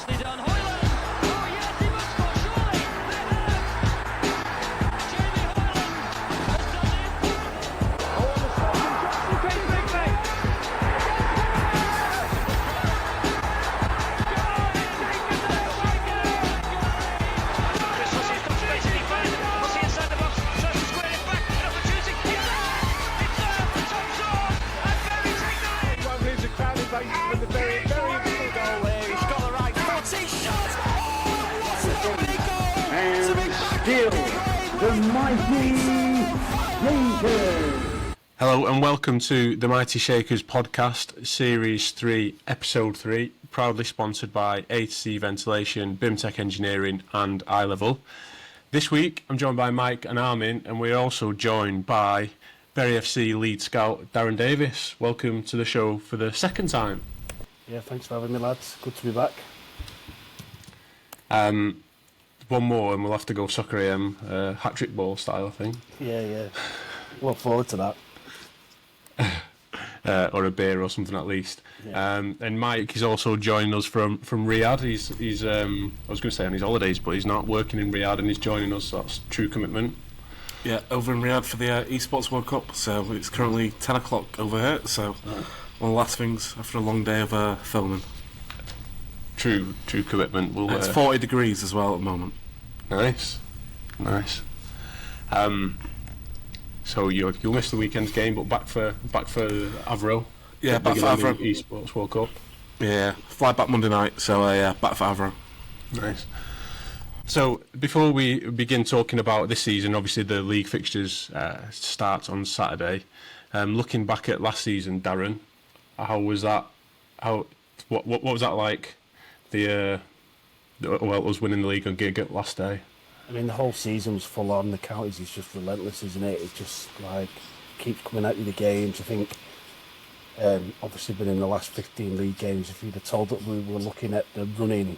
nicely done. Hoyland. Oh yes, he must score surely. They have. Jamie Hoyland has done it. Oh, on the spot from Johnson came quickly. Chris Hussey's got space in defence. Hussey inside the box. Tries to square it back. An opportunity. It's there for Tom Shaw. And Berry take the lead. One leaves a crowded base with the very important goal there. He's got the right foot. He shot. Oh, what a big goal. And still, the mighty Shakers. Hello and welcome to the Mighty Shakers podcast, Series 3, Episode 3, proudly sponsored by A2C Ventilation, BIMTech Engineering and iLevel. This week I'm joined by Mike and Armin, and we're also joined by Bury FC lead scout Darren Davies. Welcome to the show for the second time. Yeah, thanks for having me, lads. Good to be back. One more and we'll have to go Soccer AM, hat-trick ball style, I think. Yeah. Look forward to that. Or a beer or something at least. Yeah. And Mike is also joining us from Riyadh. He's I was going to say on his holidays, but he's not working in Riyadh and he's joining us. So that's true commitment. Yeah, over in Riyadh for the Esports World Cup, so it's currently 10 o'clock over here, so one of the last things after a long day of filming. True commitment. It's 40 degrees as well at the moment. Nice. So you'll miss the weekend's game, but back for Avro. Yeah, back for Avro. Esports World Cup. Yeah, fly back Monday night, so back for Avro. Nice. So before we begin talking about this season, obviously the league fixtures start on Saturday. Looking back at last season, Darren, how was that? What was that like? Us winning the league on gig at last day. I mean, the whole season was full on. The counties is just relentless, isn't it? It just keeps coming at you the games. I think obviously been in the last 15 league games. If you'd have told that we were looking at the running,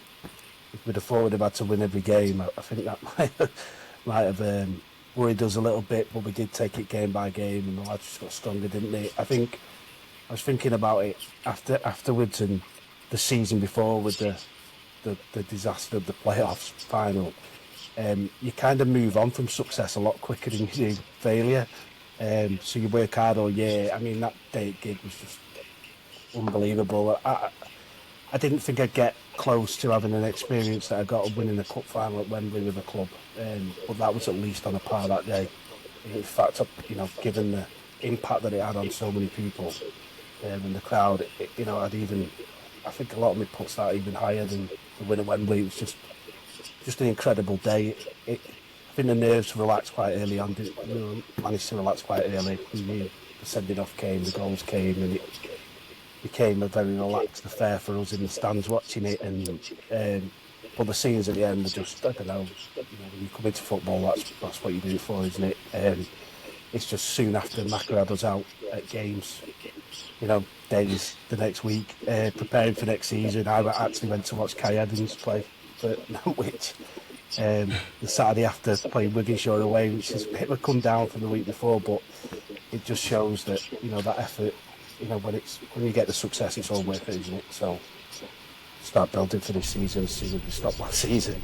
if we'd have thought we'd have had to win every game, I think that might have worried us a little bit, but we did take it game by game and the lads just got stronger, didn't they? I think I was thinking about it afterwards and the season before with the disaster of the playoffs final. You kind of move on from success a lot quicker than you do failure. So you work hard all year. I mean, that day at gig was just unbelievable. I didn't think I'd get close to having an experience that I got of winning a cup final at Wembley with a club, but that was at least on a par that day. In fact, given the impact that it had on so many people and the crowd, I think a lot of me puts that even higher than the win at Wembley. It was just an incredible day. I think the nerves relaxed quite early on. Managed to relax quite early. The sending off came, the goals came, and it became a very relaxed affair for us in the stands watching it. And but the scenes at the end are just, I don't know. When you come into football, that's what you do it for, isn't it? It's just soon after Macca had us out at games. Days the next week, preparing for next season. I actually went to watch Kai Evans play for Norwich the Saturday after playing Wigginshire away, which is a bit of a come down from the week before, but it just shows that that effort. When you get the success, it's all worth it, isn't it? So start building for this season, see if we stop last season.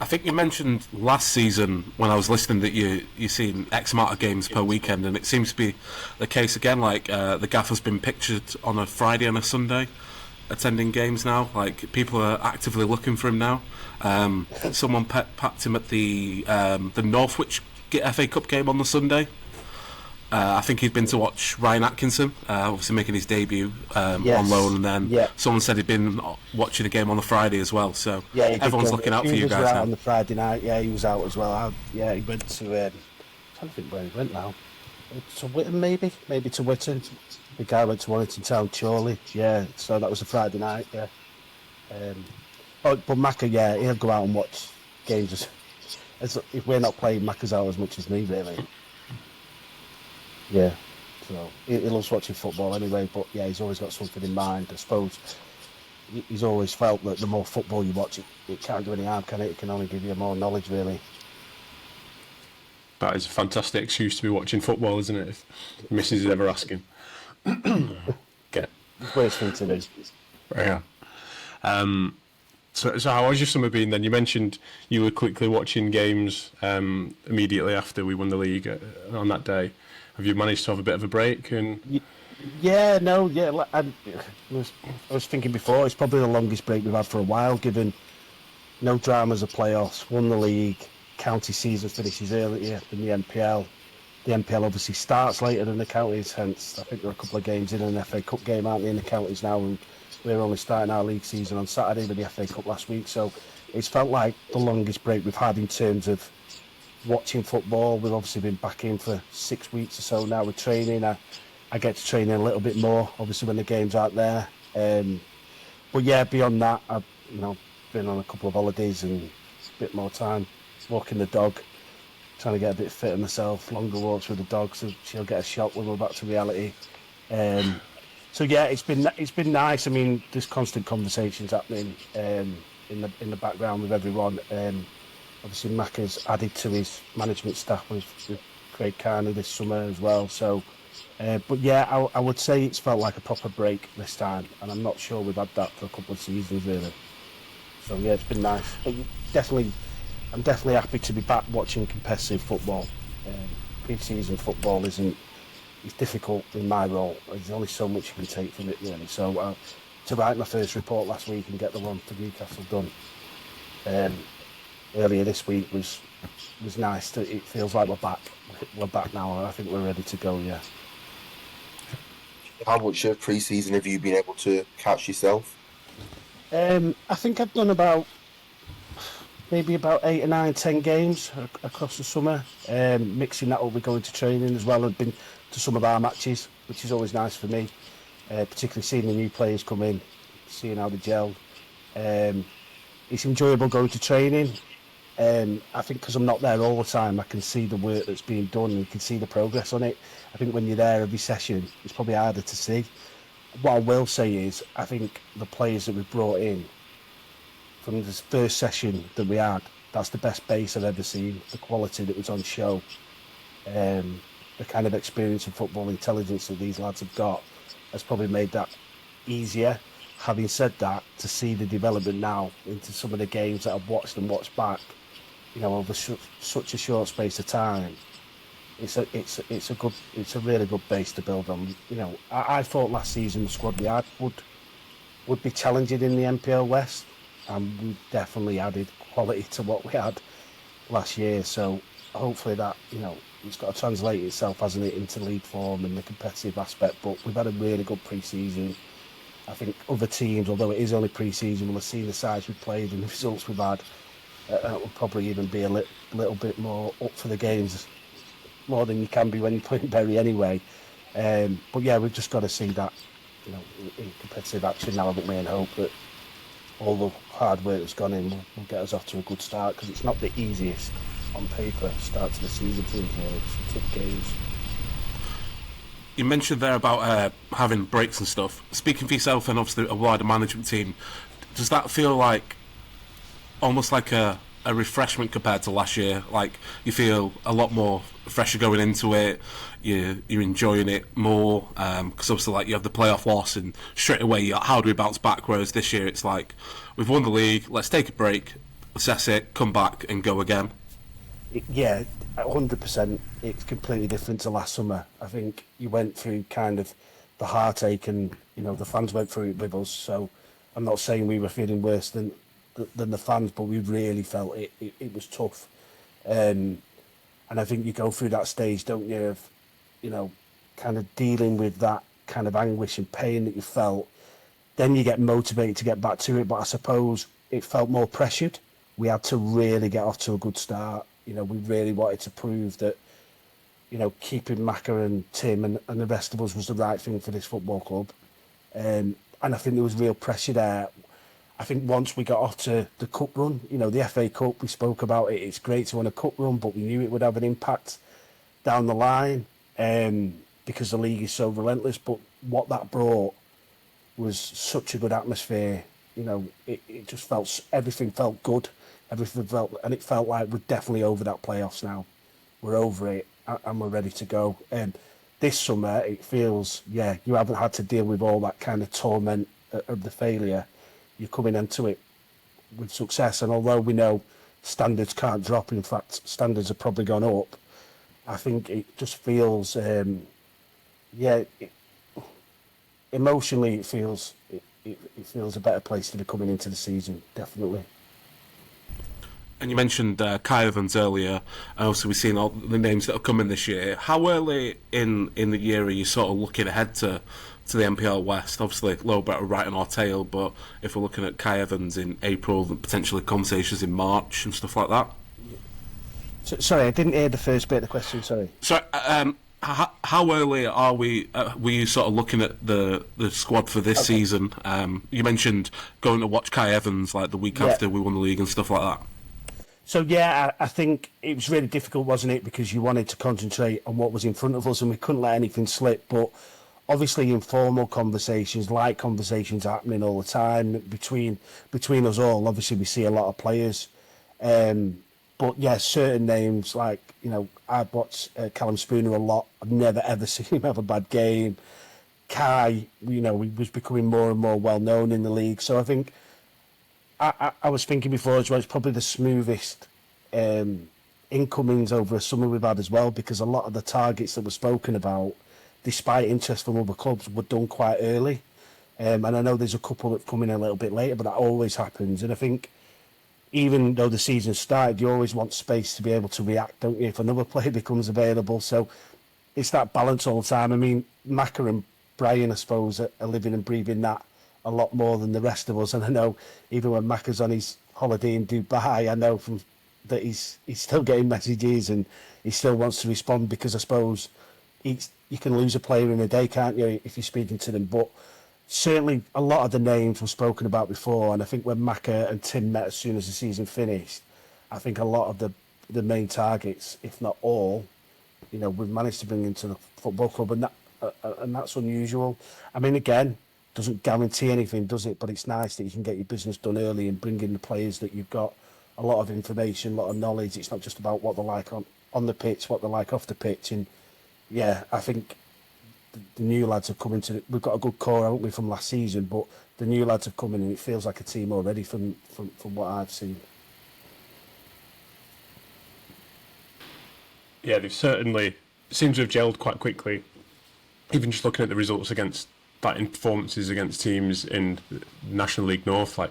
I think you mentioned last season when I was listening that you've seen X amount of games per weekend, and it seems to be the case again. Like the gaffer's been pictured on a Friday and a Sunday attending games now. Like people are actively looking for him now. Someone packed him at the Northwich FA Cup game on the Sunday. I think he'd been to watch Ryan Atkinson, obviously making his debut on loan, and then someone said he'd been watching the game on the Friday as well. So everyone's looking out for you guys now. On the Friday night, he was out as well. He went to. I'm trying to think where he went now. To Whitton, maybe to Whitton. The guy went to Warrington Town, surely. Yeah, so that was a Friday night. Yeah. But Macca, he'll go out and watch games. If we're not playing, Macca's out as much as me, really. Yeah, so he loves watching football anyway, but he's always got something in mind. I suppose he's always felt that the more football you watch, it can't do any harm, can it? It can only give you more knowledge, really. That is a fantastic excuse to be watching football, isn't it? If Mrs. is ever asking. Worst thing to do. Yeah. So how has your summer been then? You mentioned you were quickly watching games immediately after we won the league on that day. Have you managed to have a bit of a break? And Yeah, no, yeah. I was thinking before, it's probably the longest break we've had for a while, given no dramas of playoffs, won the league, county season finishes earlier than the NPL. The NPL obviously starts later than the counties, hence I think there are a couple of games in an FA Cup game, aren't they, in the counties now, and we're only starting our league season on Saturday with the FA Cup last week, so it's felt like the longest break we've had in terms of watching football. We've obviously been back in for 6 weeks or so now with training. I get to train in a little bit more, obviously when the games aren't there. But yeah, beyond that, I've been on a couple of holidays and a bit more time walking the dog, trying to get a bit fitter myself, longer walks with the dog so she'll get a shot when we're back to reality. So yeah, it's been nice. I mean, there's constant conversations happening in the background with everyone. Obviously, Mac has added to his management staff with Craig Carney this summer as well. So, but yeah, I would say it's felt like a proper break this time, and I'm not sure we've had that for a couple of seasons really. So yeah, it's been nice. But I'm definitely happy to be back watching competitive football. Pre-season football it's difficult in my role. There's only so much you can take from it really. So to write my first report last week and get the one for Newcastle done earlier this week was nice. It feels like we're back now, and I think we're ready to go. Yeah. How much pre-season have you been able to catch yourself? I think I've done maybe about 8 or 9, 10 games across the summer. Mixing that up with going to training as well. I've been to some of our matches, which is always nice for me, particularly seeing the new players come in, seeing how they gel. It's enjoyable going to training. I think because I'm not there all the time, I can see the work that's being done and you can see the progress on it. I think when you're there every session, it's probably harder to see. What I will say is, I think the players that we've brought in from the first session that we had, that's the best base I've ever seen. The quality that was on show, the kind of experience and football intelligence that these lads have got has probably made that easier. Having said that, to see the development now into some of the games that I've watched and watched back, over such a short space of time, it's a really good base to build on. I thought last season the squad we had would be challenging in the NPL West, and we definitely added quality to what we had last year. So hopefully that it's got to translate itself, hasn't it, into league form and the competitive aspect. But we've had a really good pre-season. I think other teams, although it is only pre-season, will have seen the sides we've played and the results we've had. It will probably even be a little bit more up for the games, more than you can be when you're playing Bury anyway. But yeah, we've just got to see that, in competitive action now, haven't we, and hope that all the hard work that's gone in will get us off to a good start, because it's not the easiest on paper start to the season for us, really. It's tough games. You mentioned there about having breaks and stuff. Speaking for yourself and obviously a wider management team, does that feel like almost like a refreshment compared to last year? Like you feel a lot more fresher going into it, you're enjoying it more, because obviously like you have the playoff loss and straight away how do we bounce back, whereas this year it's like we've won the league, let's take a break, assess it, come back and go again. Yeah, 100%. It's completely different to last summer. I think you went through kind of the heartache, and the fans went through it with us. So I'm not saying we were feeling worse than the fans, but we really felt it. It was tough, and I think you go through that stage, don't you? Of kind of dealing with that kind of anguish and pain that you felt. Then you get motivated to get back to it. But I suppose it felt more pressured. We had to really get off to a good start. We really wanted to prove that, keeping Macca and Tim and the rest of us was the right thing for this football club. And I think there was real pressure there. I think once we got off to the cup run, the FA Cup, we spoke about it. It's great to win a cup run, but we knew it would have an impact down the line because the league is so relentless. But what that brought was such a good atmosphere. It just felt, everything felt good. And it felt like we're definitely over that playoffs now. We're over it and we're ready to go. And this summer, it feels, you haven't had to deal with all that kind of torment of the failure. you're coming into it with success. And although we know standards can't drop, in fact, standards have probably gone up, I think it just feels, emotionally it feels a better place to be coming into the season, definitely. And you mentioned Kai Evans earlier, and also we've seen all the names that are coming this year. How early in the year are you sort of looking ahead to the NPL West? Obviously, Lowbett are right on our tail, but if we're looking at Kai Evans in April, potentially conversations in March and stuff like that. Sorry, I didn't hear the first bit of the question, sorry. So, how early are we? Were you sort of looking at the squad for this season? You mentioned going to watch Kai Evans like the week after we won the league and stuff like that. So I think it was really difficult, wasn't it? Because you wanted to concentrate on what was in front of us, and we couldn't let anything slip. But obviously, informal conversations, light conversations, are happening all the time between us all. Obviously, we see a lot of players, but yeah, certain names like I've watched Callum Spooner a lot. I've never ever seen him have a bad game. Kai, he was becoming more and more well known in the league. So I think. I was thinking before as well, it's probably the smoothest incomings over a summer we've had as well, because a lot of the targets that were spoken about, despite interest from other clubs, were done quite early. And I know there's a couple that come in a little bit later, but that always happens. And I think even though the season started, you always want space to be able to react, don't you, if another player becomes available. So it's that balance all the time. I mean, Macca and Brian, I suppose, are living and breathing that a lot more than the rest of us. And I know even when Macca's on his holiday in Dubai, I know that he's still getting messages and he still wants to respond, because I suppose you can lose a player in a day, can't you, if you're speaking to them. But certainly a lot of the names were spoken about before, and I think when Macca and Tim met as soon as the season finished, I think a lot of the main targets, if not all, we've managed to bring into the football club, and that's unusual. I mean, again, doesn't guarantee anything, does it? But it's nice that you can get your business done early and bring in the players that you've got a lot of information, a lot of knowledge. It's not just about what they're like on the pitch, what they're like off the pitch. And yeah, I think the new lads have come into it. We've got a good core, haven't we, from last season? But the new lads have come in, and it feels like a team already from what I've seen. Yeah, they've certainly seems to have gelled quite quickly. Even just looking at the results against in performances against teams in National League North, like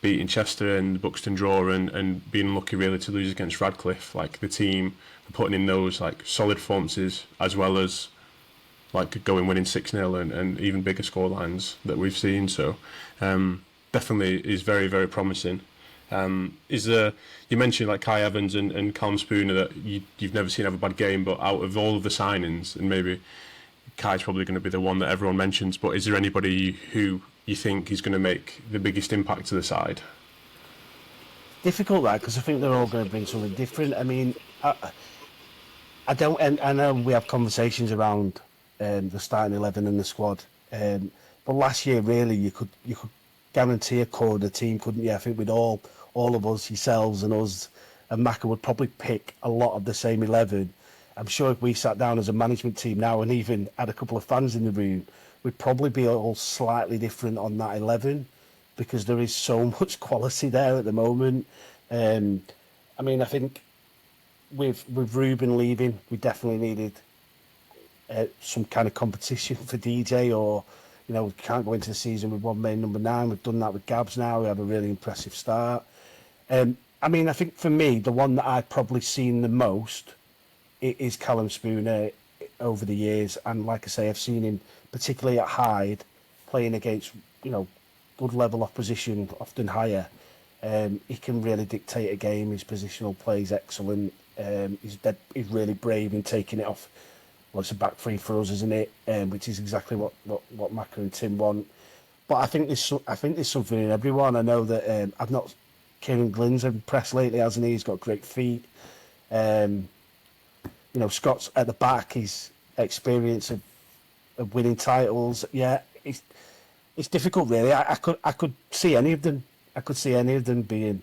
beating Chester and the Buxton draw, and being lucky really to lose against Radcliffe. Like the team are putting in those like solid performances, as well as like winning 6-0 and even bigger score lines that we've seen. So definitely is very, very promising. Is there, you mentioned like Kai Evans and Callum Spooner that you've never seen have a bad game, but out of all of the signings, and maybe Kai's probably going to be the one that everyone mentions, but is there anybody who you think is going to make the biggest impact to the side? Difficult, that, because I think they're all going to bring something different. I mean, I know we have conversations around the starting 11 and the squad, but last year really you could guarantee a core of the team, couldn't you? I think with all of us, yourselves and us, and Macca would probably pick a lot of the same 11. I'm sure if we sat down as a management team now and even had a couple of fans in the room, we'd probably be all slightly different on that 11, because there is so much quality there at the moment. I mean, I think with Ruben leaving, we definitely needed some kind of competition for DJ, or we can't go into the season with one main number 9. We've done that with Gabs now. We have a really impressive start. I mean, I think for me, the one that I've probably seen the most is Callum Spooner over the years, and like I say, I've seen him particularly at Hyde playing against good level opposition, often higher. He can really dictate a game. His positional play is excellent. He's really brave in taking it off. Well, it's a back three for us, isn't it? Which is exactly what Macca and Tim want. But I think there's something in everyone. I know that I've not. Kieran Glynn's impressed lately, hasn't he? He's got great feet. Scott's at the back. His experience of winning titles. Yeah, it's difficult really. I could see any of them. I could see any of them being.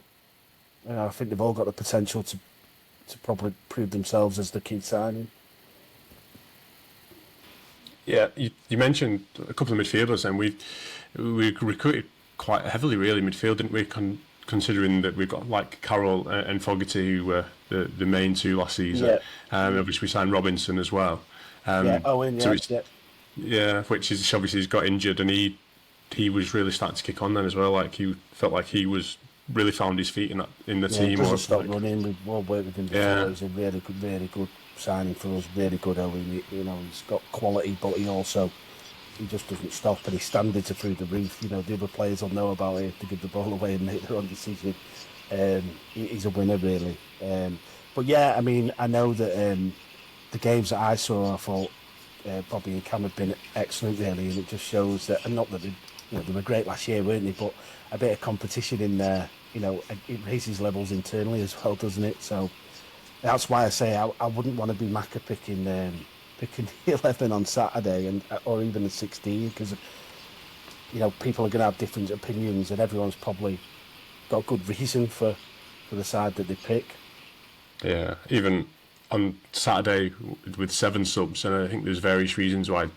I think they've all got the potential to probably prove themselves as the key signing. Yeah, you mentioned a couple of midfielders, and we recruited quite heavily, really, midfield, didn't we? Considering that we've got like Carroll and Fogarty, who were the main two last season. Obviously, we signed Robinson as well. Owen, so which is obviously he's got injured, and he was really starting to kick on then as well. Like he felt like he was really found his feet in the team. He doesn't stop running. We've all worked with him before. Yeah. He's a really good signing for us. Really good, Owen. You know, he's got quality, but he just doesn't stop, and his standards are through the roof. You know, the other players will know about it if they give the ball away and make their own decision. He's a winner, really. But yeah, I mean, I know that the games that I saw, I thought Bobby and Cam have been excellent, really, and it just shows that, and not that they were great last year, weren't they? But a bit of competition in there, it raises levels internally as well, doesn't it? So that's why I say I wouldn't want to be Macca picking the 11 on Saturday or even the 16, because people are going to have different opinions, and everyone's probably got good reason for the side that they pick. Yeah, even on Saturday with 7 subs, and I think there's various reasons why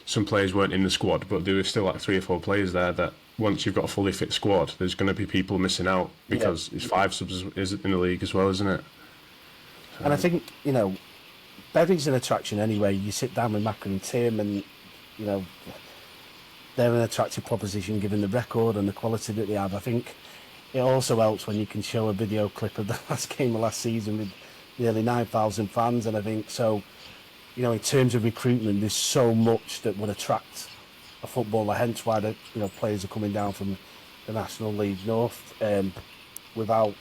some players weren't in the squad, but there were still like 3 or 4 players there that once you've got a fully fit squad, there's going to be people missing out because it's 5 subs is in the league as well, isn't it? So. And I think, Berry's an attraction anyway. You sit down with Macca and Tim, and they're an attractive proposition given the record and the quality that they have. I think it also helps when you can show a video clip of the last game of last season with nearly 9,000 fans, and I think so. In terms of recruitment, there's so much that would attract a footballer. Hence why the players are coming down from the National League North without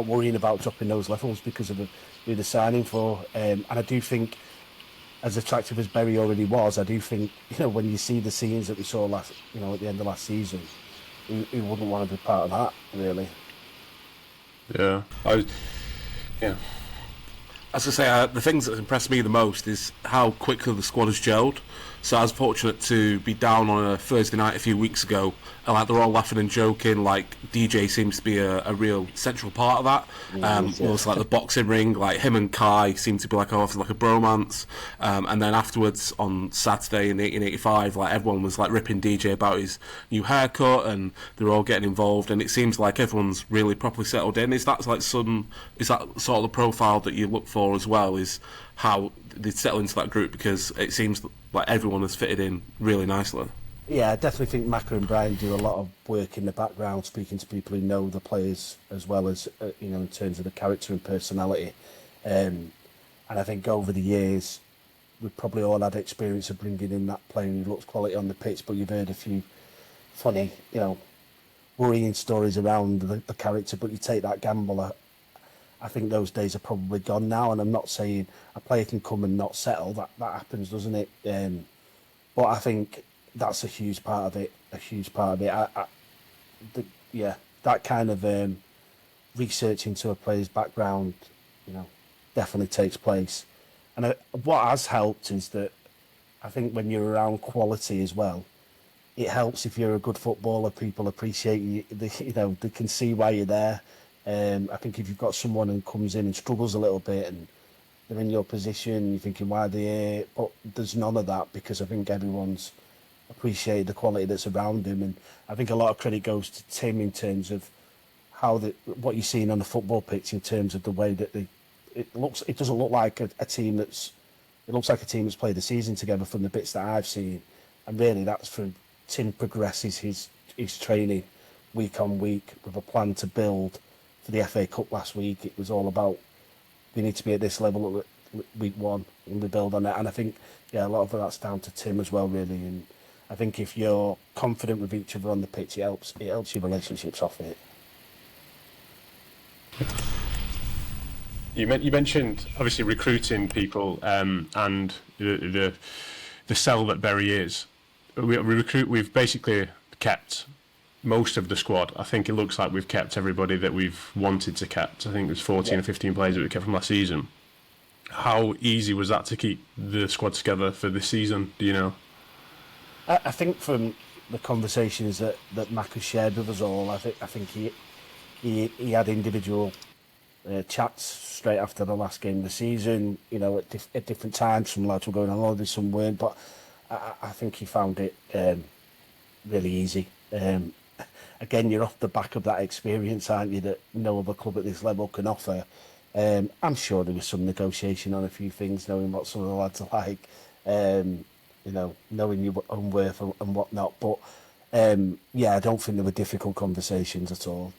worrying about dropping those levels because of who they're signing for. And I do think, as attractive as Berry already was, I do think when you see the scenes that we saw at the end of last season, who wouldn't want to be part of that, really? Yeah, As I say, the things that impressed me the most is how quickly the squad has gelled. So I was fortunate to be down on a Thursday night a few weeks ago, and they're all laughing and joking. Like DJ seems to be a real central part of that. Also, like the boxing ring, like him and Kai seem to be like a bromance. And then afterwards on Saturday in 1885, like everyone was like ripping DJ about his new haircut, and they're all getting involved. And it seems like everyone's really properly settled in. Is that sort of the profile that you look for as well? Is how they settle into that group, because it seems like everyone has fitted in really nicely. Yeah, I definitely think Macca and Brian do a lot of work in the background, speaking to people who know the players as well as in terms of the character and personality. And I think over the years, we've probably all had experience of bringing in that player who looks quality on the pitch, but you've heard a few funny, worrying stories around the character, but you take that gamble. I think those days are probably gone now, and I'm not saying a player can come and not settle. That happens, doesn't it? But I think that's a huge part of it. That kind of research into a player's background, definitely takes place. And what has helped is that I think when you're around quality as well, it helps if you're a good footballer. People appreciate you. They can see why you're there. I think if you've got someone who comes in and struggles a little bit and they're in your position, you're thinking, why are they here? But there's none of that, because I think everyone's appreciated the quality that's around him. And I think a lot of credit goes to Tim in terms of what you're seeing on the football pitch, in terms of the way that it doesn't look like a team it looks like a team that's played the season together from the bits that I've seen. And really that's from Tim progresses his training week on week with a plan to build. For the FA Cup last week, it was all about we need to be at this level at week 1, and we build on it. And I think, a lot of that's down to Tim as well, really. And I think if you're confident with each other on the pitch, it helps your relationships off it. You mentioned obviously recruiting people and the cell that Berry is. We've basically kept most of the squad. I think it looks like we've kept everybody that we've wanted to kept. I think there's 14 or 15 players that we kept from last season. How easy was that to keep the squad together for this season, do you know? I think from the conversations that Mac has shared with us all, I think he had individual chats straight after the last game of the season, at different times. Some lads were going on holiday, some weren't, but I think he found it really easy. Again, you're off the back of that experience, aren't you, that no other club at this level can offer. I'm sure there was some negotiation on a few things, knowing what some of the lads are like, knowing your own worth and whatnot. But yeah, I don't think there were difficult conversations at all.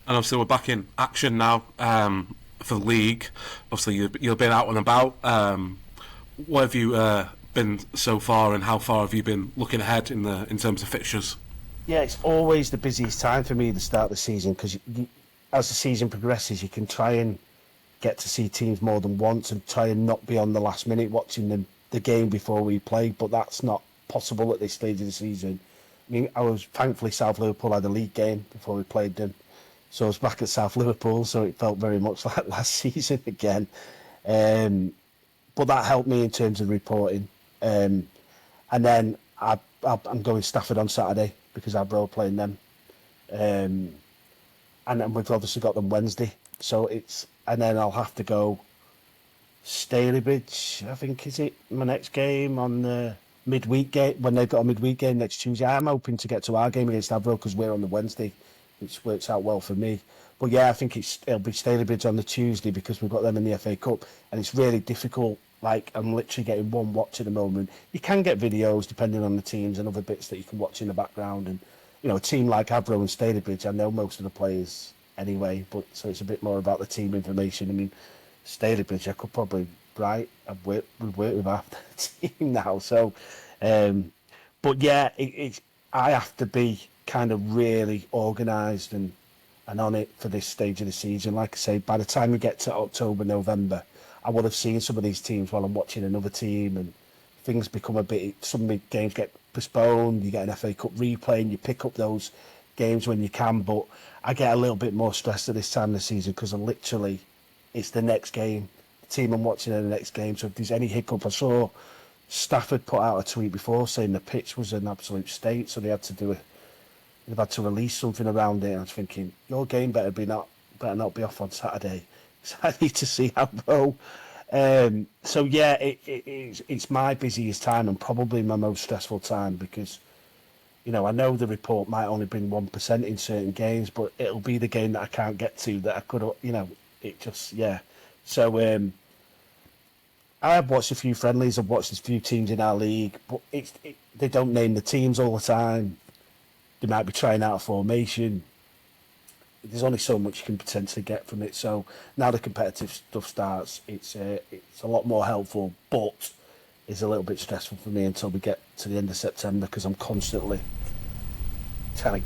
And obviously we're back in action now for the league. Obviously you've been out and about. What have you been so far, and how far have you been looking ahead in terms of fixtures? Yeah, it's always the busiest time for me at the start of the season, because as the season progresses, you can try and get to see teams more than once and try and not be on the last minute watching the game before we play, but that's not possible at this stage of the season. I mean, thankfully South Liverpool had a league game before we played them, so I was back at South Liverpool, so it felt very much like last season again. But that helped me in terms of reporting. And then I'm going Stafford on Saturday because Avro playing them. And then we've obviously got them Wednesday. And then I'll have to go Stalybridge, I think, is it my next game on the midweek game, when they've got a midweek game next Tuesday. I'm hoping to get to our game against Avro because we're on the Wednesday, which works out well for me. But yeah, I think it'll be Stalybridge on the Tuesday because we've got them in the FA Cup, and it's really difficult. Like, I'm literally getting one watch at the moment. You can get videos depending on the teams and other bits that you can watch in the background. And, a team like Avro and Stalybridge, I know most of the players anyway, but so it's a bit more about the team information. I mean, Stalybridge, I could probably write. We've worked with half the team now. So, but yeah, I have to be kind of really organised and on it for this stage of the season. Like I say, by the time we get to October, November, I would have seen some of these teams while I'm watching another team, and things become some games get postponed, you get an FA Cup replay and you pick up those games when you can, but I get a little bit more stressed at this time of the season because it's the next game, the team I'm watching in the next game, so if there's any hiccup. I saw Stafford put out a tweet before saying the pitch was an absolute state, so they've had to release something around it, and I was thinking, your game better not be off on Saturday. So I need to see how it go. So yeah, it's my busiest time and probably my most stressful time because, I know the report might only bring 1% in certain games, but it'll be the game that I can't get to that I could, it just, yeah. So I have watched a few friendlies, I've watched a few teams in our league, but they don't name the teams all the time. They might be trying out a formation. There's only so much you can potentially get from it. So now the competitive stuff starts, it's a lot more helpful, but it's a little bit stressful for me until we get to the end of September because I'm constantly trying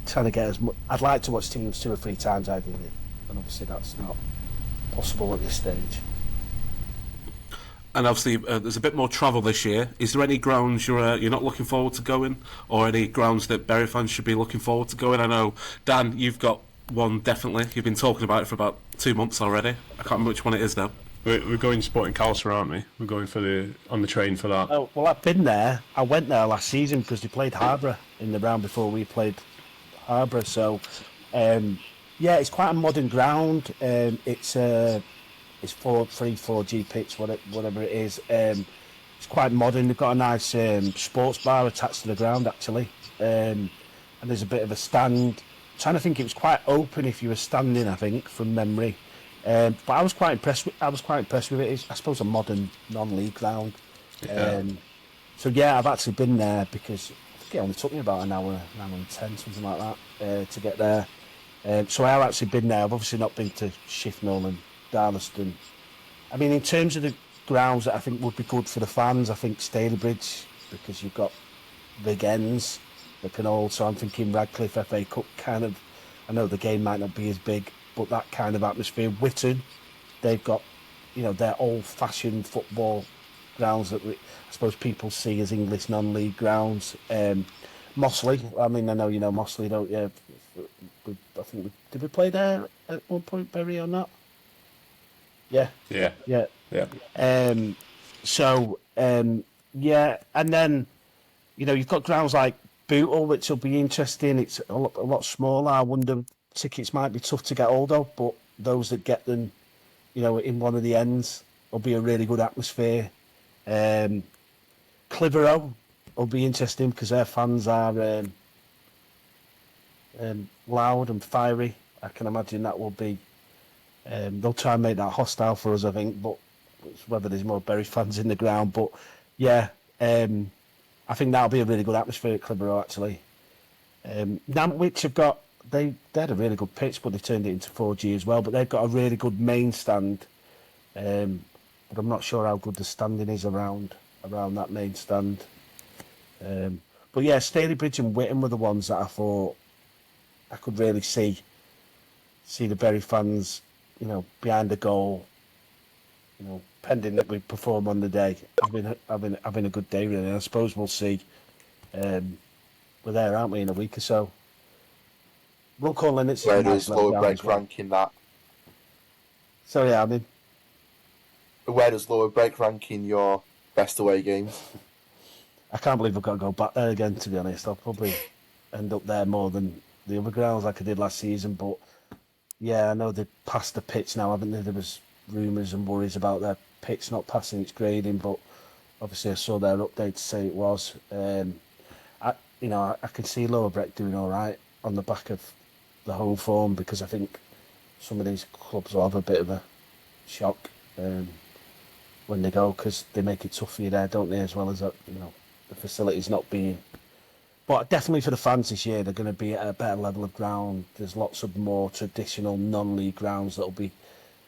to get as much. I'd like to watch teams 2 or 3 times ideally, and obviously that's not possible at this stage. And obviously, there's a bit more travel this year. Is there any grounds you're not looking forward to going, or any grounds that Bury fans should be looking forward to going? I know, Dan, you've got one definitely. You've been talking about it for about 2 months already. I can't remember which one it is now. We're going Sporting Calcer, aren't we? We're going on the train for that. Oh, well, I've been there. I went there last season because they played Harborough in the round before we played Harborough. So, yeah, it's quite a modern ground. It's 4G pitch, whatever it is. It's quite modern. They've got a nice sports bar attached to the ground, actually. And there's a bit of a stand. I'm trying to think, it was quite open if you were standing, I think, from memory. But I was quite impressed with it. It's, I suppose, a modern non-league ground. Yeah. So yeah, I've actually been there because I think it only took me about an hour and 10, something like that, to get there. So I have actually been there. I've obviously not been to Shifnal and Darlaston. I mean, in terms of the grounds that I think would be good for the fans, I think Stalybridge, because you've got big ends that can also, I'm thinking Radcliffe FA Cup kind of, I know the game might not be as big, but that kind of atmosphere. Whitton, they've got, their old-fashioned football grounds that I suppose people see as English non-league grounds. Mossley, I mean, I know you know Mossley, don't you? I think did we play there at one point, Bury, or not? Yeah. Yeah. Yeah, and then you've got grounds like Bootle, which will be interesting. It's a lot smaller. I wonder, tickets might be tough to get hold of, but those that get them, in one of the ends, will be a really good atmosphere. Clitheroe will be interesting because their fans are loud and fiery. I can imagine that will be. They'll try and make that hostile for us, I think, but it's whether there's more Bury fans in the ground. But yeah, I think that'll be a really good atmosphere at Clitheroe actually. Nantwich have got they had a really good pitch, but they turned it into 4G as well. But they've got a really good main stand, but I'm not sure how good the standing is around that main stand. But yeah, Stalybridge and Whitton were the ones that I thought I could really see the Bury fans, behind the goal, pending that we perform on the day, having a good day really. And I suppose we'll see. We're there, aren't we, in a week or so? We'll call limits. Where does lower break rank in that? Sorry, I mean. Where does lower break rank in your best away games? I can't believe I've got to go back there again, to be honest. I'll probably end up there more than the other grounds like I did last season. But yeah, I know they've passed the pitch now, haven't they? There was rumours and worries about their pitch not passing its grading, but obviously I saw their update to say it was. I can see Lower Breck doing all right on the back of the home form, because I think some of these clubs will have a bit of a shock when they go, because they make it tough for you there, don't they? As well as the facilities not being. But definitely for the fans this year, they're going to be at a better level of ground. There's lots of more traditional non-league grounds that will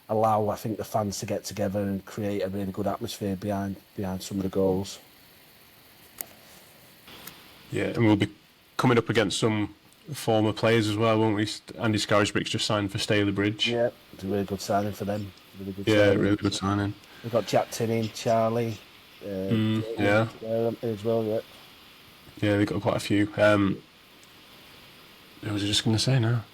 allow, I think, the fans to get together and create a really good atmosphere behind some of the goals. Yeah, and we'll be coming up against some former players as well, won't we? Andy Scarisbrick's just signed for Stalybridge. Yeah, it's a really good signing for them. Really good signing. We've got Jack Tinney, Charlie. As well, yeah. Yeah, they've got quite a few. Who was I just going to say now?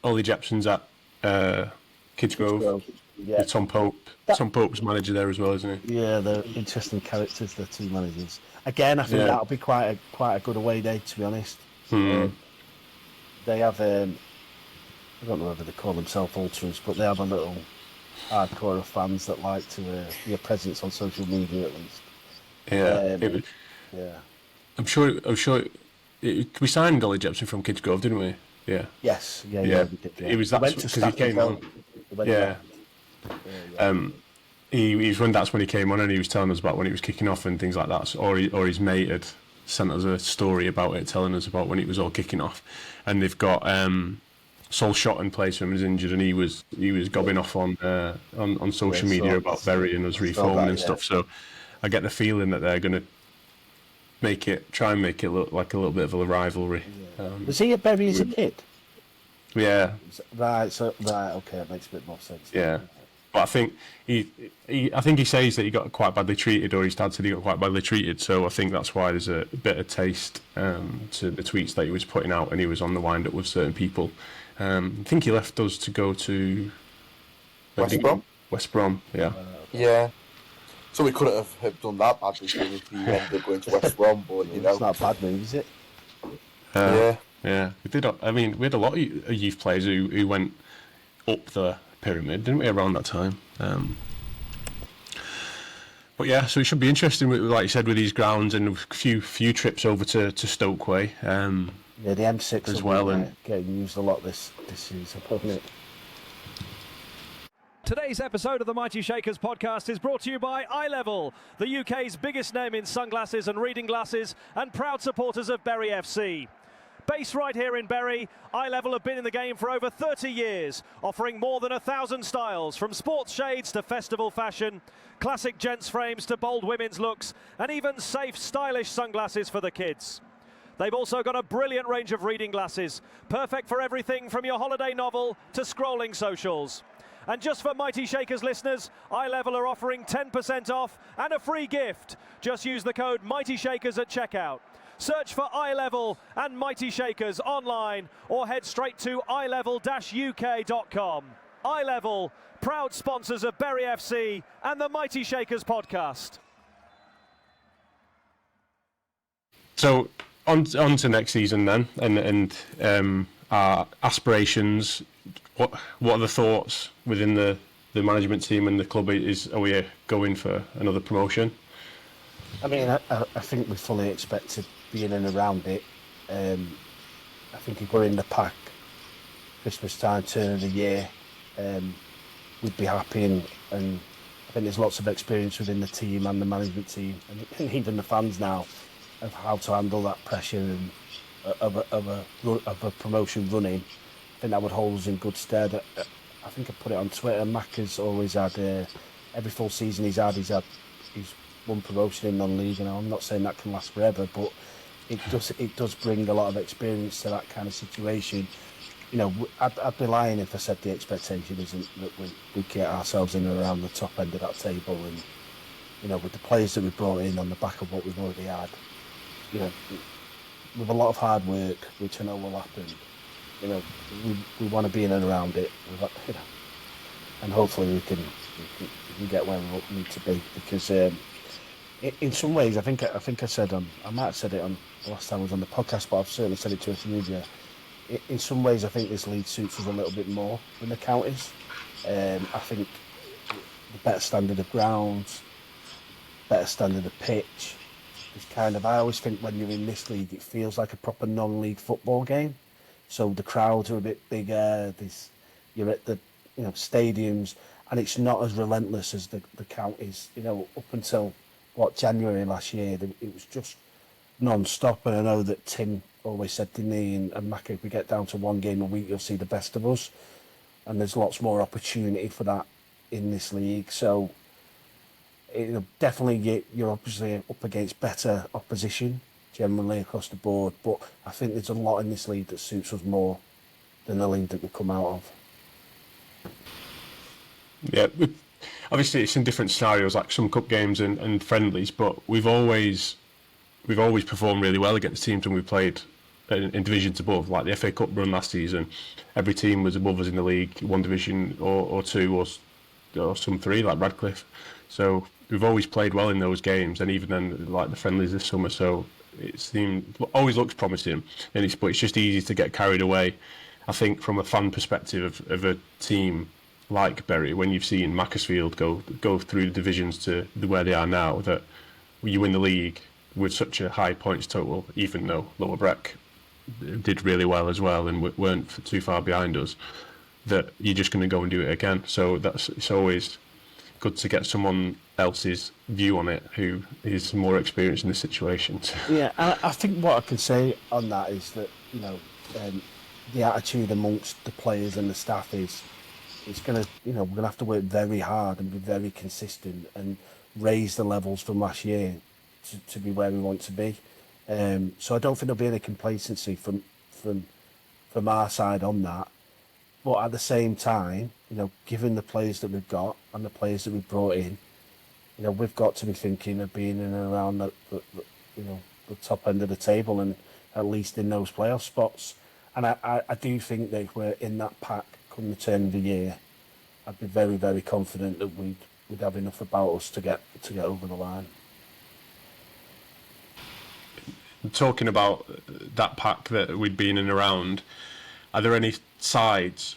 Ollie Jepson's at Kidsgrove. Yeah. Tom Pope. Tom Pope's manager there as well, isn't he? Yeah, they're interesting characters, the two managers. Again, I think that'll be quite a good away day, to be honest. They have, I don't know whether they call themselves ultras, but they have a little hardcore of fans that like to be a presence on social media at least. Yeah. I'm sure. We signed Ollie Jepson from Kidsgrove, didn't we? Yeah. Yes. Yeah. We did, yeah. It was that because he came on. Yeah. That's when he came on, and he was telling us about when he was kicking off and things like that. Or his mate had sent us a story about it, telling us about when it was all kicking off. And they've got Sol Shotton plays for him, was injured, and he was gobbing off on social media about Bury and us reforming and stuff. So I get the feeling that they're going to try and make it look like a little bit of a rivalry. Was he at Bury as a kid? Yeah. Right. Okay, that makes a bit more sense. Yeah. But I think he says that he got quite badly treated, or his dad said he got quite badly treated. So I think that's why there's a bit of taste to the tweets that he was putting out, and he was on the wind up with certain people. I think he left us to go to West Brom. West Brom, yeah. Yeah. So we couldn't have done that badly if he ended up going to West Brom, but it's not a bad move, is it? Yeah. We did. I mean, we had a lot of youth players who went up the pyramid, didn't we, around that time? But yeah, so it should be interesting, like you said, with these grounds and a few trips over to Stokeway. The M6 as well, and getting used a lot this season, hasn't it? Today's episode of the Mighty Shakers podcast is brought to you by iLevel, the UK's biggest name in sunglasses and reading glasses, and proud supporters of Bury FC. Based right here in Bury, iLevel have been in the game for over 30 years, offering more than 1,000 styles, from sports shades to festival fashion, classic gents frames to bold women's looks, and even safe, stylish sunglasses for the kids. They've also got a brilliant range of reading glasses, perfect for everything from your holiday novel to scrolling socials. And just for Mighty Shakers listeners, iLevel are offering 10% off and a free gift. Just use the code Mighty Shakers at checkout. Search for iLevel and Mighty Shakers online, or head straight to ilevel-uk.com. iLevel, proud sponsors of Bury FC and the Mighty Shakers podcast. So on to next season then, and our aspirations. What are the thoughts within the management team and the club? Are we going for another promotion? I mean, I think we fully expected being in and around it. I think if we're in the pack, Christmas time, turn of the year, we'd be happy, and I think there's lots of experience within the team and the management team, and even the fans now, of how to handle that pressure and of a promotion running. I think that would hold us in good stead. I think I put it on Twitter. Mac has always had every full season he's won promotion in non-league, and I'm not saying that can last forever, but it does bring a lot of experience to that kind of situation. You know, I'd be lying if I said the expectation isn't that we get ourselves in and around the top end of that table, and you know, with the players that we brought in on the back of what we've already had, you know, with a lot of hard work, which I know will happen. You know, we want to be in and around it, you know, and hopefully we can get where we need to be, because in some ways, I think I said I might have said it on the last time I was on the podcast, but I've certainly said it to a few of you. In some ways, I think this league suits us a little bit more than the counties. I think the better standard of grounds, better standard of pitch. Is kind of, I always think when you're in this league, it feels like a proper non-league football game. So the crowds are a bit bigger. You're at the stadiums, and it's not as relentless as the counties. You know, up until January last year, it was just non-stop. And I know that Tim always said, didn't he, and Mac, if we get down to one game a week, you'll see the best of us. And there's lots more opportunity for that in this league. So, you know, definitely you're obviously up against better opposition generally across the board. But I think there's a lot in this league that suits us more than the league that we come out of. Yeah, obviously it's in different scenarios, like some cup games and friendlies, but we've always performed really well against teams when we played in divisions above, like the FA Cup run last season. Every team was above us in the league, one division or two or some three, like Radcliffe. So we've always played well in those games, and even then, like the friendlies this summer. So always looks promising, but it's just easy to get carried away. I think from a fan perspective of a team like Bury, when you've seen Macclesfield go through the divisions to where they are now, that you win the league with such a high points total, even though Lower Breck did really well as well and weren't too far behind us, that you're just going to go and do it again. So it's always good to get someone else's view on it who is more experienced in this situation. Yeah, and I think what I can say on that is that, you know, the attitude amongst the players and the staff is, it's going to, you know, we're going to have to work very hard and be very consistent and raise the levels from last year to be where we want to be. So I don't think there'll be any complacency from our side on that. But at the same time, you know, given the players that we've got and the players that we've brought in, you know, we've got to be thinking of being in and around the top end of the table, and at least in those playoff spots. And I do think that if we're in that pack come the turn of the year, I'd be very, very confident that we'd have enough about us to get over the line. Talking about that pack that we'd been in and around, are there any sides,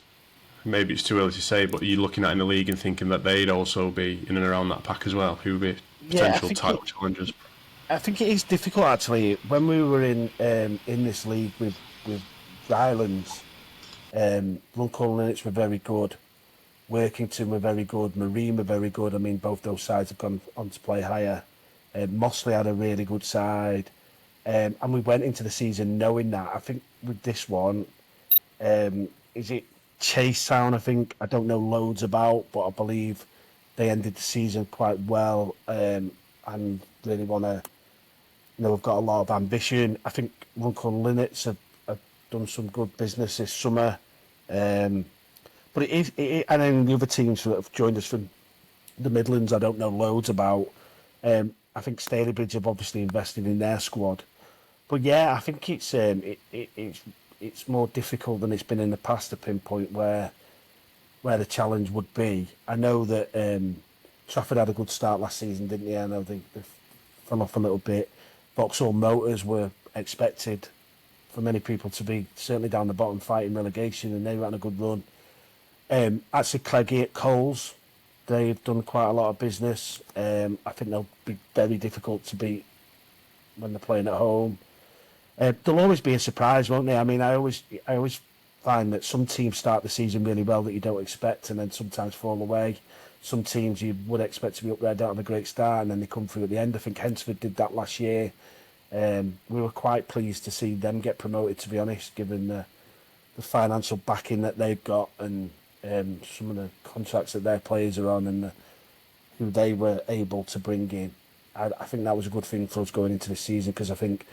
maybe it's too early to say, but are you looking at in the league and thinking that they'd also be in and around that pack as well, who would be potential title challengers? I think it is difficult, actually. When we were in this league with Rylands, Runcorn Linnets were very good, Workington were very good, Marine were very good. I mean, both those sides have gone on to play higher. Mossley had a really good side. And we went into the season knowing that. I think with this one, is it Chase Town? I think, I don't know loads about, but I believe they ended the season quite well, and really want to, you know, we've got a lot of ambition. I think Runcorn Linnets have done some good business this summer, but it is, and then the other teams that have joined us from the Midlands, I don't know loads about. I think Stalybridge have obviously invested in their squad. But yeah, I think it's more difficult than it's been in the past to pinpoint where the challenge would be. I know that Trafford had a good start last season, didn't they? I know they fell off a little bit. Vauxhall Motors were expected for many people to be certainly down the bottom fighting relegation, and they ran a good run. Actually, Cleggy at Coles, they've done quite a lot of business. I think they'll be very difficult to beat when they're playing at home. There'll always be a surprise, won't they? I mean, I always find that some teams start the season really well that you don't expect, and then sometimes fall away. Some teams you would expect to be up there don't have a great start, and then they come through at the end. I think Hensford did that last year. We were quite pleased to see them get promoted, to be honest, given the financial backing that they've got and some of the contracts that their players are on and who they were able to bring in. I think that was a good thing for us going into the season, because I think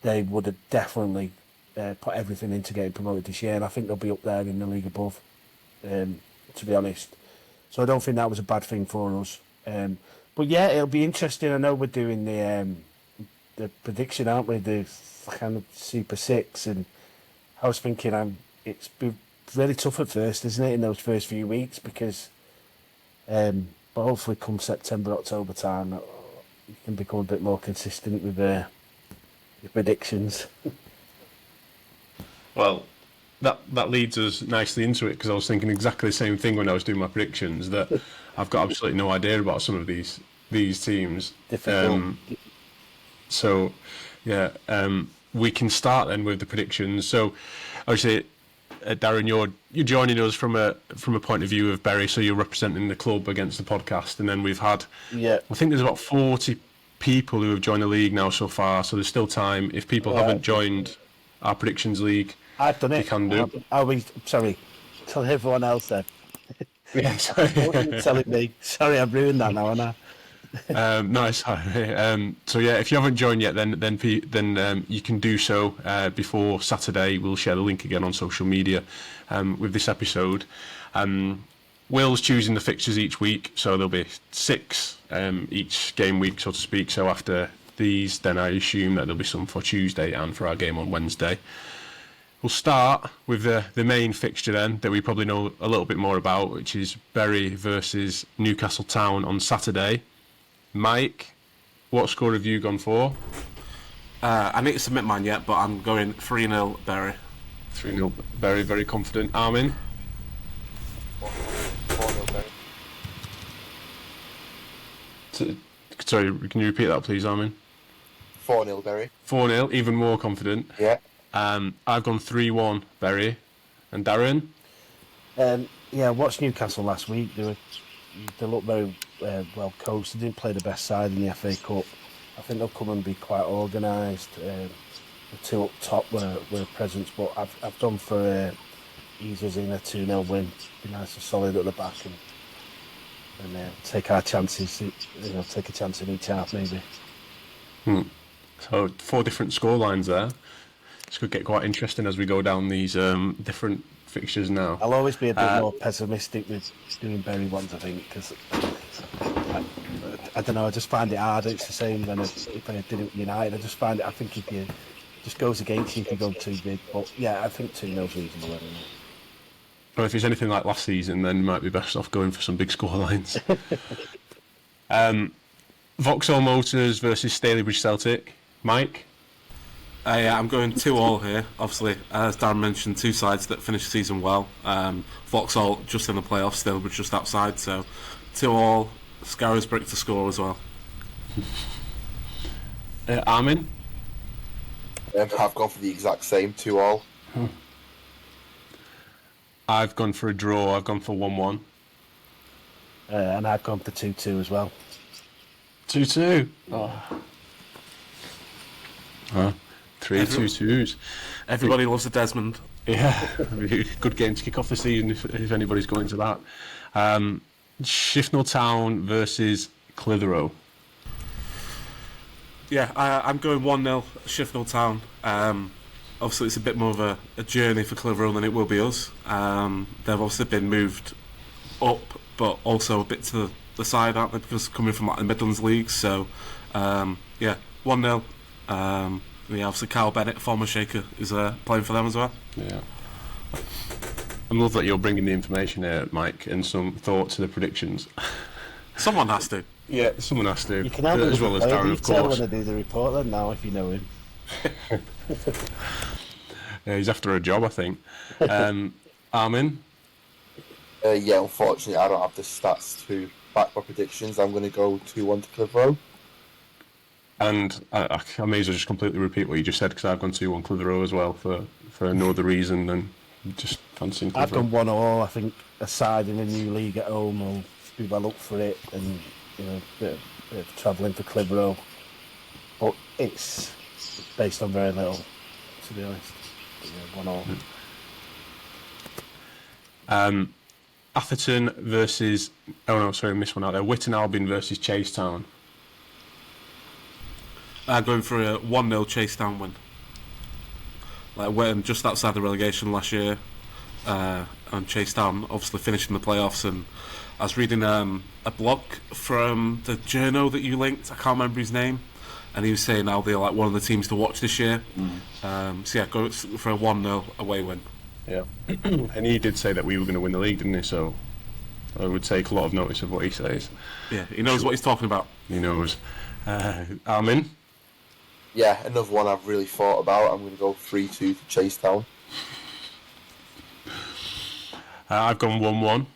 they would have definitely put everything into getting promoted this year, and I think they'll be up there in the league above, to be honest. So I don't think that was a bad thing for us. But yeah, it'll be interesting. I know we're doing the prediction, aren't we? The kind of Super Six, and I was thinking it's been really tough at first, isn't it, in those first few weeks, because but hopefully come September, October time, you can become a bit more consistent with your predictions. Well, that leads us nicely into it, because I was thinking exactly the same thing when I was doing my predictions, that I've got absolutely no idea about some of these teams. Difficult. So, yeah, we can start then with the predictions. So, obviously, Darren, you're joining us from a point of view of Bury, so you're representing the club against the podcast, and then we've had, I think there's about 40 people who have joined the league now so far. So there's still time. If people haven't joined our predictions league, I've done it. They can do. Sorry, tell everyone else then. Yeah, sorry. Telling me. Sorry, I've ruined that now, haven't I? No, sorry. So yeah, if you haven't joined yet, then you can do so before Saturday. We'll share the link again on social media with this episode. Will's choosing the fixtures each week, so there'll be 6 each game week, so to speak. So after these, then I assume that there'll be some for Tuesday and for our game on Wednesday. We'll start with the main fixture then, that we probably know a little bit more about, which is Bury versus Newcastle Town on Saturday. Mike, what score have you gone for? I need to submit mine yet, but I'm going 3-0 Bury. 3-0 Bury, very confident. Armin? 4-0 Bury. Sorry, can you repeat that please, Armin? 4-0 Bury. 4-0, even more confident. Yeah. I've gone 3-1 Bury. And Darren? I watched Newcastle last week. They looked very well coached. They didn't play the best side in the FA Cup. I think they'll come and be quite organised. The 2 up top were a presence, but I've gone for ease us in a 2-0 win. Be nice and solid at the back and take our chances. Take a chance in each half maybe. So 4 different scorelines there. This could get quite interesting as we go down these different fixtures now. I'll always be a bit more pessimistic with doing Bury ones, I think, because I don't know. I just find it hard. It's the same when if I did it with United. I just find it. I think if it just goes against you if you go too big. But yeah, I think 2-0's reasonable. Anyway. Well, if it's anything like last season, then you might be best off going for some big scorelines. Vauxhall Motors versus Stalybridge Celtic. Mike? I'm going 2-2 here. Obviously, as Darren mentioned, 2 sides that finished the season well. Vauxhall just in the playoffs, Stalybridge just outside. So 2-2, Scarrows Brick to score as well. Armin? I've gone for the exact same 2-2. I've gone for a draw. I've gone for 1-1. And I've gone for 2-2 as well. 2-2. Oh. 3 2-2s. Everybody loves a Desmond. Yeah, good game to kick off the season if anybody's going to that. Shifnal Town versus Clitheroe. Yeah, I'm going 1-0 Shifnal Town. Obviously, it's a bit more of a journey for Clitheroe than it will be us. They've obviously been moved up, but also a bit to the side, aren't they? Because coming from the Midlands League. So, 1-0. Yeah, obviously Carl Bennett, former Shaker, is playing for them as well. Yeah. I love that you're bringing the information here, Mike, and some thought to the predictions. Someone has to. Yeah, someone has to. You can have as well as Darren, of course. I want to do the report then now if you know him. Yeah, he's after a job, I think. Armin? Yeah, unfortunately, I don't have the stats to back my predictions. I'm going to go 2-1 to Clitheroe. And I may as well just completely repeat what you just said, because I've gone 2-1 Clitheroe as well for no other reason than just fancying I've Clitheroe. gone 1-1. I think a side in a new league at home will be well up for it, and a bit of travelling for Clitheroe. But it's based on very little, to be honest. But yeah, 1-1. Atherton versus... Oh no, sorry, I missed one out there. Witton Albion versus Chase Town. Going for a 1-0 Chase Town win. Like, Witton just outside the relegation last year, and Chase Town obviously finishing the playoffs. And I was reading a blog from the journo that you linked. I can't remember his name, and he was saying how they're like one of the teams to watch this year. So yeah, go for a 1-0 away win. Yeah. And he did say that we were going to win the league, didn't he? So I would take a lot of notice of what he says. Yeah, he knows what he's talking about. He knows. Armin? Yeah, another one I've really thought about. I'm going to go 3-2 to Chase Town. I've gone 1-1.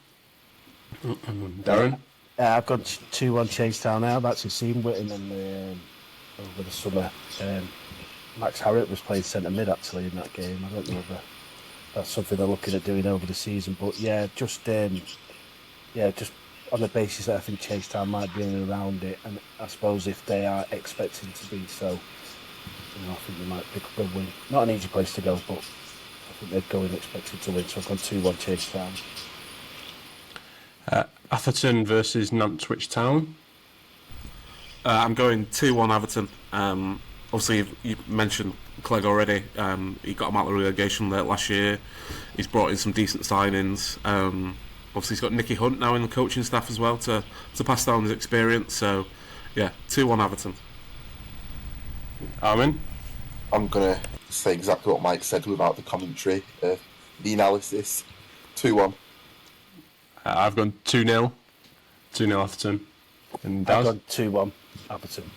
Darren? I've got 2-1 Chase Town now. I've actually seen Witton over the summer. Max Harriott was playing centre mid actually in that game. I don't know if that's something they're looking at doing over the season, but just on the basis that I think Chase Town might be in and around it, and I suppose if they are expecting to be so, I think they might pick up a win. Not an easy place to go, but I think they'd go in expecting to win. So I've gone 2-1 Chase Town. Atherton versus Nantwich Town. I'm going 2-1 Everton. Obviously, you mentioned Clegg already. He got him out of the relegation late last year. He's brought in some decent signings. Obviously, he's got Nicky Hunt now in the coaching staff as well to pass down his experience. So, yeah, 2-1 Everton. Armin? I'm going to say exactly what Mike said without the commentary, the analysis. 2-1. I've gone 2-0. 2-0 Atherton. And Daz? I've gone 2-1 Everton.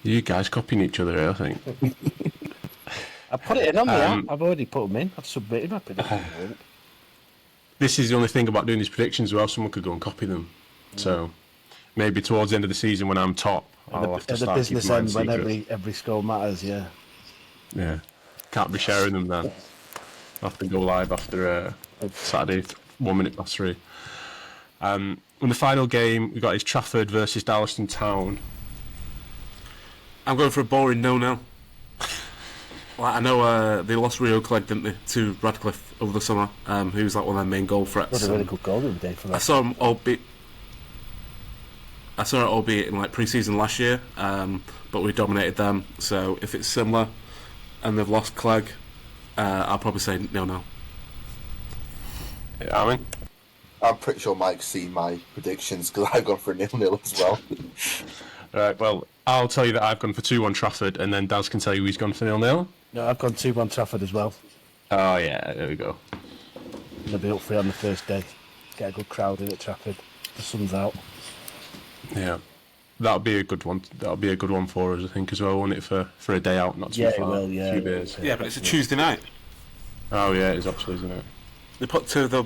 You guys copying each other here, I think. I put it in on the app. I've already put them in. I've submitted my prediction. This is the only thing about doing these predictions as well. Someone could go and copy them. So maybe towards the end of the season when I'm top, I'll have to start the business keeping mine end when secret. every score matters, yeah. Yeah. Can't be sharing them then. I'll have to go live after Saturday, 1 minute past 3. In the final game, we got is Trafford versus Darlaston Town. I'm going for a boring 0-0. Like, I know they lost Rio Clegg, didn't they, to Radcliffe over the summer, who was like one of their main goal threats. That was a really good goal the other day for that. I saw it albeit in like pre-season last year, but we dominated them. So if it's similar and they've lost Clegg, I'll probably say 0-0. Yeah, Armin? I'm pretty sure Mike's seen my predictions because I've gone for a 0-0 as well. Right, well, I'll tell you that I've gone for 2-1 Trafford, and then Daz can tell you he's gone for 0-0. No, I've gone 2-1 Trafford as well. Oh, yeah, there we go. They'll be up for it on the first day. Get a good crowd in at Trafford. The sun's out. Yeah. That'll be a good one. That'll be a good one for us, I think, as well, won't it, for a day out, not too Yeah, far. it will, yeah. A few days. Yeah, but it's a Tuesday night. Oh, yeah, it is actually, isn't it? They put two of the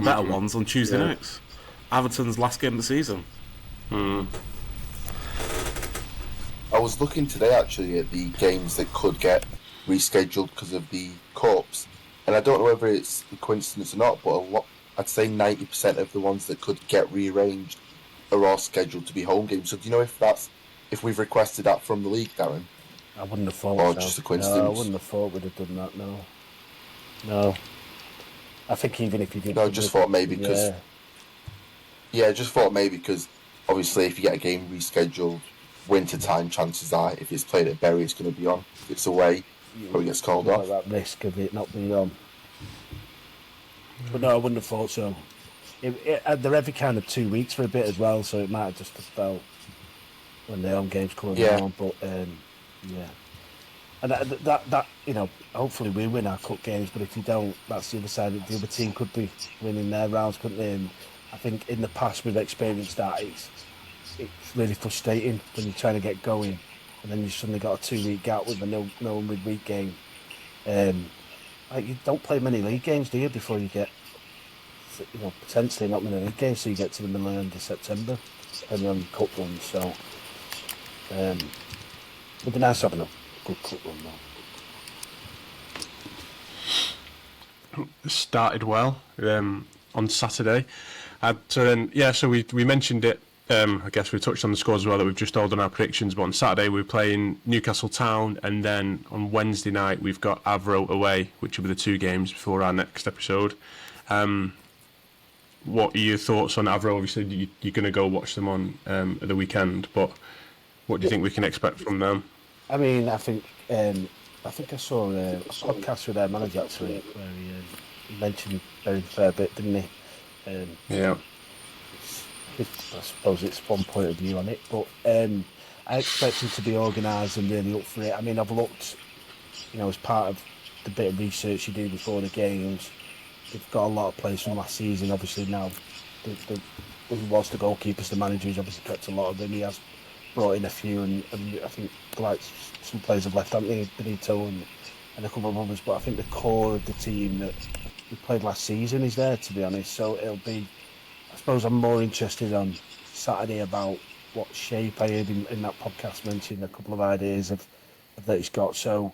better ones on Tuesday nights. Everton's last game of the season. I was looking today actually at the games that could get rescheduled because of the Cups, and I don't know whether it's a coincidence or not, but I'd say 90% of the ones that could get rearranged are all scheduled to be home games. So do you know if we've requested that from the league, Darren? I wouldn't have thought Or so. just a coincidence? No, I wouldn't have thought we'd have done that, no. I think even if you did... No, just thought maybe because... Yeah, just thought maybe because obviously if you get a game rescheduled, winter time, chances are if it's played at Bury, it's going to be on. If it's away, probably gets called off. That risk of it not being on. But no, I wouldn't have thought so. They're every kind of 2 weeks for a bit as well, so it might have just felt when the home games come on. But yeah, and that hopefully we win our cup games. But if you don't, that's the other side. The other team could be winning their rounds, couldn't they? And I think in the past we've experienced that. It's really frustrating when you're trying to get going, and then you suddenly got a 2 week gap with a no midweek game. like, you don't play many league games, do you, before you get, potentially not many league games, so you get to the middle and end of September, depending on your cup run. So, it'd be nice having a good cup run though. Started well on Saturday. So we mentioned it. I guess we touched on the scores as well, that we've just all done our predictions. But on Saturday we're playing Newcastle Town, and then on Wednesday night we've got Avro away, which will be the 2 games before our next episode. What are your thoughts on Avro? Obviously you're going to go watch them on the weekend, but what do you think we can expect from them? I mean, I think I saw a podcast with their manager actually, where he mentioned very fair bit, didn't he? Yeah. I suppose it's one point of view on it, but I expect them to be organised and really up for it. I mean, I've looked, as part of the bit of research you do before the games, they've got a lot of players from last season. Obviously now, he was the goalkeepers, the manager, he's obviously kept a lot of them. He has brought in a few, and I think like some players have left, haven't they? Benito and a couple of others, but I think the core of the team that we played last season is there, to be honest. So it'll be, I suppose I'm more interested on Saturday about what shape. I heard in that podcast mention a couple of ideas of that he's got. So,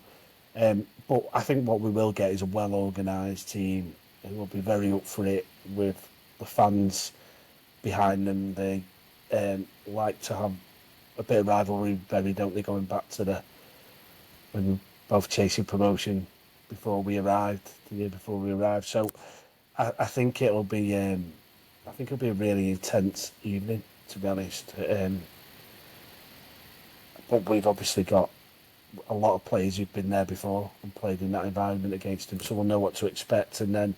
but I think what we will get is a well-organised team who will be very up for it, with the fans behind them. They like to have a bit of rivalry, don't they, going back to when we were both chasing promotion the year before we arrived. So I think it'll be a really intense evening, to be honest. But we've obviously got a lot of players who've been there before and played in that environment against them, so we'll know what to expect. And then,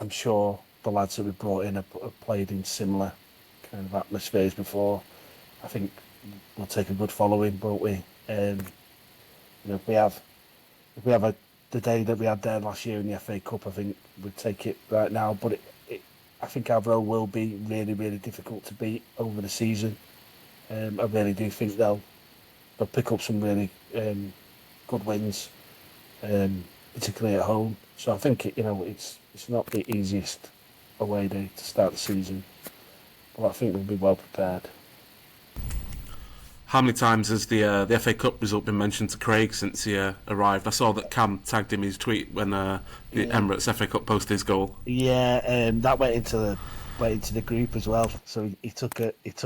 I'm sure the lads that we brought in have played in similar kind of atmospheres before. I think we'll take a good following, won't we? If we have the day that we had there last year in the FA Cup, I think we'd take it right now. But I think Avro will be really, really difficult to beat over the season. I really do think they'll pick up some really good wins, particularly at home. So I think it's not the easiest away day to start the season, but I think we'll be well prepared. How many times has the FA Cup result been mentioned to Craig since he arrived? I saw that Cam tagged him in his tweet when the Emirates FA Cup posted his goal. Yeah, that went into the group as well. So he took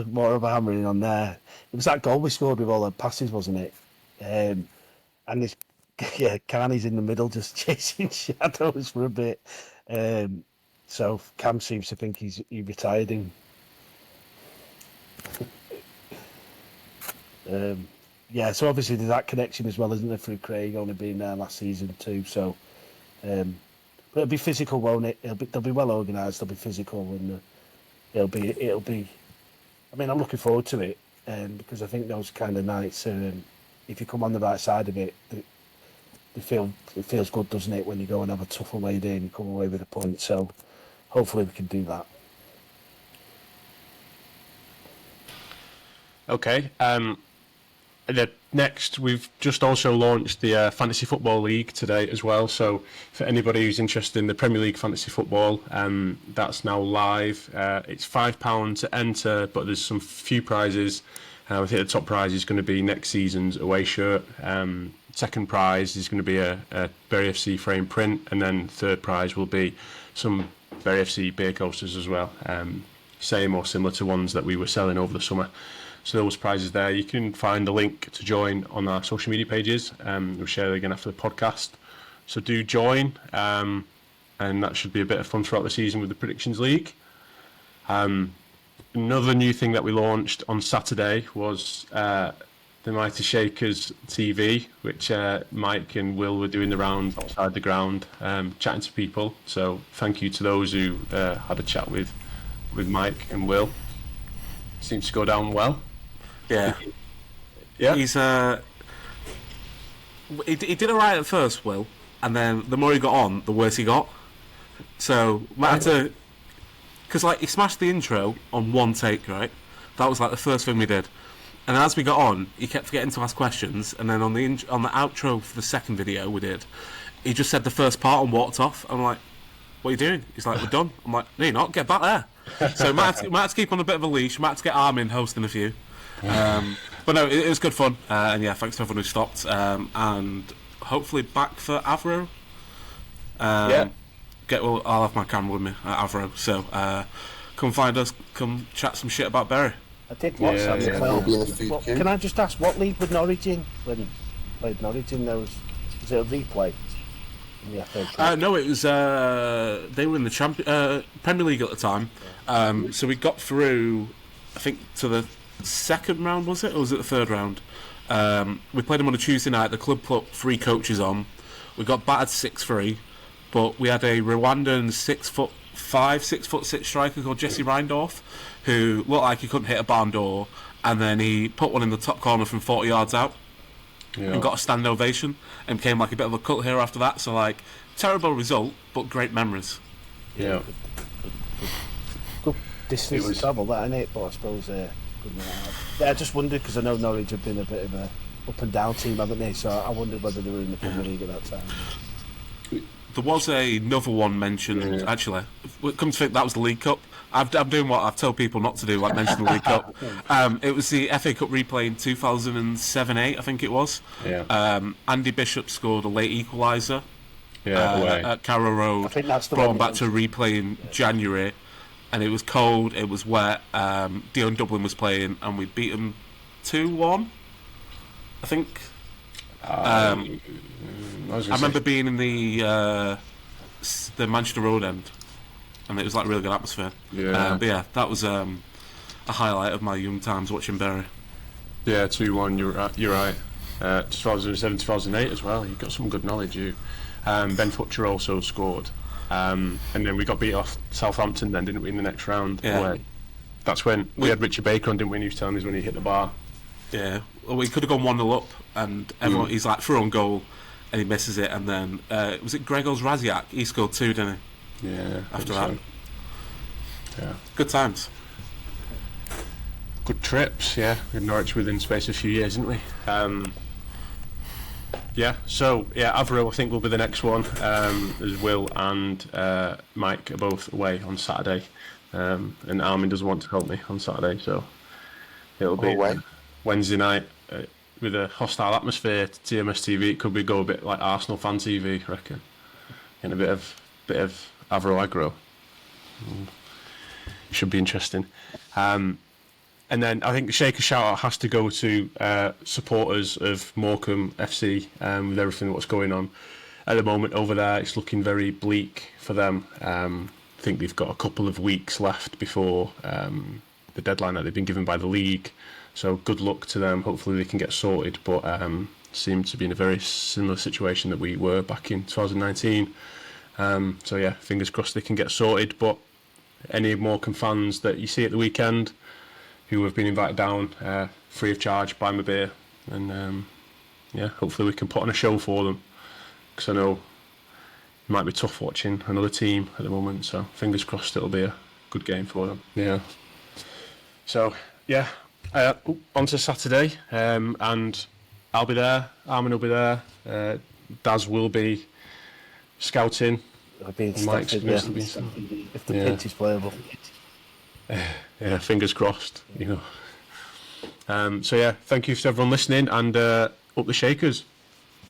more of a hammering on there. It was that goal we scored with all the passes, wasn't it? And this, Carney's in the middle just chasing shadows for a bit. So Cam seems to think he retired him. So obviously there's that connection as well, isn't there, through Craig only being there last season too. So, but it'll be physical, won't it? They'll be well organised. They'll be physical, and it'll be. I mean, I'm looking forward to it, because I think those kind of nights, if you come on the right side of it, it feels good, doesn't it, when you go and have a tough away day and you come away with a point. So, hopefully we can do that. Okay. Next, we've just also launched the Fantasy Football League today as well. So for anybody who's interested in the Premier League Fantasy Football, that's now live. It's £5 to enter, but there's some few prizes. I think the top prize is going to be next season's away shirt. Second prize is going to be a Bury FC frame print, and then third prize will be some Bury FC beer coasters as well. Same or similar to ones that we were selling over the summer. So those prizes there. You can find a link to join on our social media pages. We'll share it again after the podcast. So do join, and that should be a bit of fun throughout the season with the Predictions League. Another new thing that we launched on Saturday was the Mighty Shakers TV, which Mike and Will were doing the round outside the ground, chatting to people. So thank you to those who had a chat with Mike and Will. Seems to go down well. Yeah. He's he did alright at first, Will, and then the more he got on, the worse he got. So because he smashed the intro on one take, right? That was like the first thing we did, and as we got on, he kept forgetting to ask questions. And then on the outro for the second video we did, he just said the first part and walked off. I'm like, what are you doing? He's like, we're done. I'm like, no, you're not. Get back there. So might have to keep on a bit of a leash. Might have to get Armin hosting a few. But no, it was good fun. And yeah, thanks to everyone who stopped. And hopefully back for Avro. I'll have my camera with me at Avro. So come find us. Come chat some shit about Bury. I did watch that. Yeah, we'll be in the food queue. Can I just ask, what league would Norwich in when played Norwich in those? Was it a replay? In the FA Cup? No, it was. They were in the Premier League at the time. So we got through, I think, to the second round, was it? Or was it the third round? We played them on a Tuesday night. The club put 3 coaches on. We got battered 6-3, but we had a Rwandan 6'5", 6'6" striker called Jesse Reindorf, who looked like he couldn't hit a barn door, and then he put one in the top corner from 40 yards out and got a standing ovation and became like a bit of a cult hero after that. So like, terrible result, but great memories. Yeah. Good distance to travel, that, innit? But I suppose I just wondered, because I know Norwich have been a bit of a up and down team, haven't they? So I wondered whether they were in the Premier League at that time. There was another one mentioned, actually. Come to think, that was the League Cup. I'm doing what I've told people not to do, like mention the League Cup. It was the FA Cup replay in 2007-8, I think it was. Yeah. Andy Bishop scored a late equaliser at Carrow Road. I think that's the brought one. him back to replay in January, and it was cold, it was wet. Dion Dublin was playing, and we beat him 2-1, I think. I remember being in the Manchester Road end, and it was like really good atmosphere. Yeah. But yeah, that was a highlight of my young times watching Bury. Yeah, 2-1. You're right. 2007, 2008 as well. You got some good knowledge. You. Ben Futcher also scored, and then we got beat off Southampton. Then didn't we in the next round? Yeah. Away. That's when we had Richard Baker on, didn't we? And he was telling us when he hit the bar. Yeah, well, we could have gone 1-0 up, and everyone he's like through on goal, and he misses it, and then was it Gregor's Raziak? He scored 2, didn't he? Yeah. After that, yeah, good times. Good trips. Yeah, we had Norwich within space of a few years, didn't we? Yeah. So yeah, Avro I think will be the next one. As Will and Mike are both away on Saturday, and Armin doesn't want to help me on Saturday, so it'll be Wednesday night with a hostile atmosphere to TMS TV. It could go a bit like Arsenal fan TV, I reckon, and a bit of Avro aggro. Should be interesting. And then I think the Shaker shout out has to go to supporters of Morecambe FC with everything that's going on at the moment over there. It's looking very bleak for them. I think they've got a couple of weeks left before the deadline that they've been given by the league. So good luck to them. Hopefully they can get sorted, but seem to be in a very similar situation that we were back in 2019. So yeah, fingers crossed they can get sorted. But any Morecambe fans that you see at the weekend who have been invited down free of charge, buy them a beer, and yeah, hopefully we can put on a show for them, because I know it might be tough watching another team at the moment, so fingers crossed it'll be a good game for them. Yeah. So yeah, on to Saturday, and I'll be there, Armin will be there, Daz will be scouting. If the pitch is playable. Yeah, fingers crossed, you know. So yeah, thank you to everyone listening, and up the Shakers.